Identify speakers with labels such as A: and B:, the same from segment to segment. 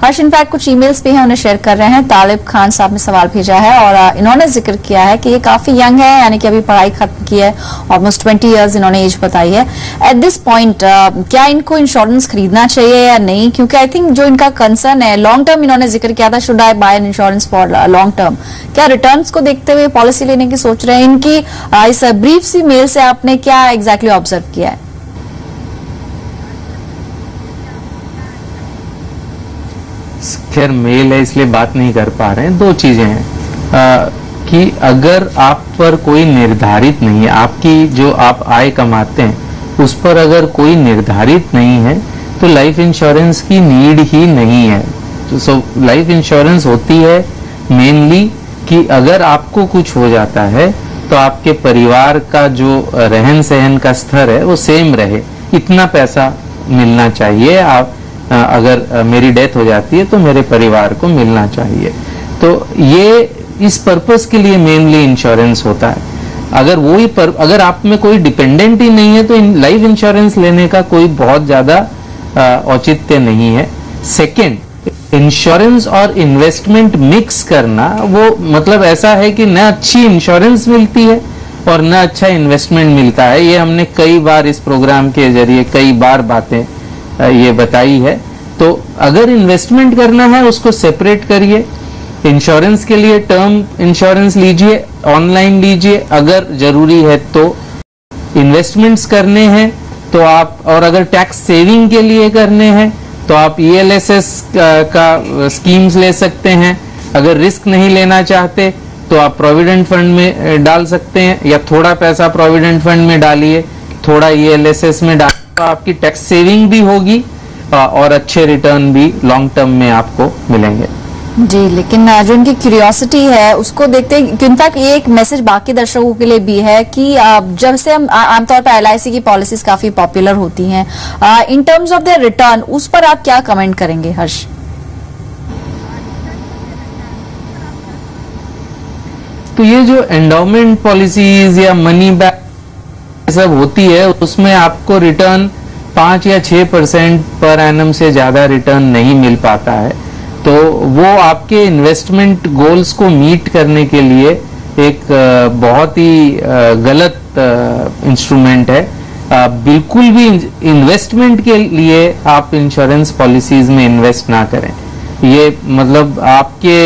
A: हर्ष in fact कुछ emails भी हैं, उन्हें शेयर कर रहे हैं। तालिब खान साहब ने सवाल भेजा है और इन्होंने जिक्र किया है कि ये काफी यंग है, यानी कि अभी पढ़ाई खत्म की है, ऑलमोस्ट 20 ईयर्स इन्होंने एज बताई है। एट दिस पॉइंट क्या इनको इंश्योरेंस खरीदना चाहिए या नहीं? क्योंकि आई थिंक जो इनका कंसर्न है लॉन्ग टर्म, इन्होंने जिक्र किया था should I buy an insurance for long term. क्या रिटर्न्स को देखते हुए पॉलिसी लेने की सोच रहे हैं? इनकी इस ब्रीफ सी मेल से आपने क्या एग्जैक्टली ऑब्जर्व किया है?
B: खैर मेल है इसलिए बात नहीं कर पा रहे हैं। दो चीजें हैं कि अगर आप पर कोई निर्धारित नहीं है, आपकी जो आप आय कमाते हैं उस पर अगर कोई निर्धारित नहीं है तो लाइफ इंश्योरेंस की नीड ही नहीं है। तो लाइफ इंश्योरेंस होती है मेनली कि अगर आपको कुछ हो जाता है तो आपके परिवार का जो रहन सहन का स्तर है वो सेम रहे, इतना पैसा मिलना चाहिए। आप अगर मेरी डेथ हो जाती है तो मेरे परिवार को मिलना चाहिए। तो ये इस पर्पस के लिए मेनली इंश्योरेंस होता है। अगर अगर आप में कोई डिपेंडेंट ही नहीं है तो लाइफ इंश्योरेंस लेने का कोई बहुत ज्यादा औचित्य नहीं है। सेकंड, इंश्योरेंस और इन्वेस्टमेंट मिक्स करना वो मतलब ऐसा है कि न अच्छी इंश्योरेंस मिलती है और न अच्छा इन्वेस्टमेंट मिलता है। ये हमने कई बार इस प्रोग्राम के जरिए कई बार बातें ये बताई है। तो अगर इन्वेस्टमेंट करना है उसको सेपरेट करिए। इंश्योरेंस के लिए टर्म इंश्योरेंस लीजिए, ऑनलाइन लीजिए अगर जरूरी है तो। इन्वेस्टमेंट्स करने हैं तो आप, और अगर टैक्स सेविंग के लिए करने हैं तो आप ELSS का स्कीम्स ले सकते हैं। अगर रिस्क नहीं लेना चाहते तो आप प्रोविडेंट फंड में डाल सकते हैं, या थोड़ा पैसा प्रोविडेंट फंड में डालिए, थोड़ा ELSS में डालिए, तो आपकी टैक्स सेविंग भी होगी और अच्छे रिटर्न भी लॉन्ग टर्म में आपको मिलेंगे।
A: जी, लेकिन जो इनकी क्यूरियोसिटी है उसको देखते हैं, इनफैक्ट ये एक मैसेज बाकी दर्शकों के लिए भी है कि जब से हम आमतौर पर LIC की पॉलिसीज काफी पॉपुलर होती हैं, in terms of the return उस पर आप क्या कमेंट करेंगे हर्ष?
B: तो ये जो एंडोमेंट पॉलिसीज या मनी बैक सब होती है उसमें आपको रिटर्न 5 या 6% पर एनम से ज्यादा रिटर्न नहीं मिल पाता है। तो वो आपके इन्वेस्टमेंट गोल्स को मीट करने के लिए एक बहुत ही गलत इंस्ट्रूमेंट है। बिल्कुल भी इन्वेस्टमेंट के लिए आप इंश्योरेंस पॉलिसीज में इन्वेस्ट ना करें। ये मतलब आपके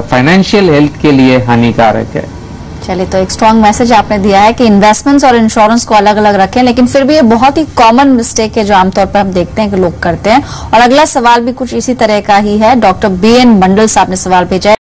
B: फाइनेंशियल हेल्थ के लिए हानिकारक है।
A: चलिए, तो एक स्ट्रांग मैसेज आपने दिया है कि इन्वेस्टमेंट्स और इंश्योरेंस को अलग अलग रखें, लेकिन फिर भी ये बहुत ही कॉमन मिस्टेक है जो आमतौर पर हम देखते हैं कि लोग करते हैं। और अगला सवाल भी कुछ इसी तरह का ही है। डॉक्टर BN मंडल साहब ने सवाल भेजा है।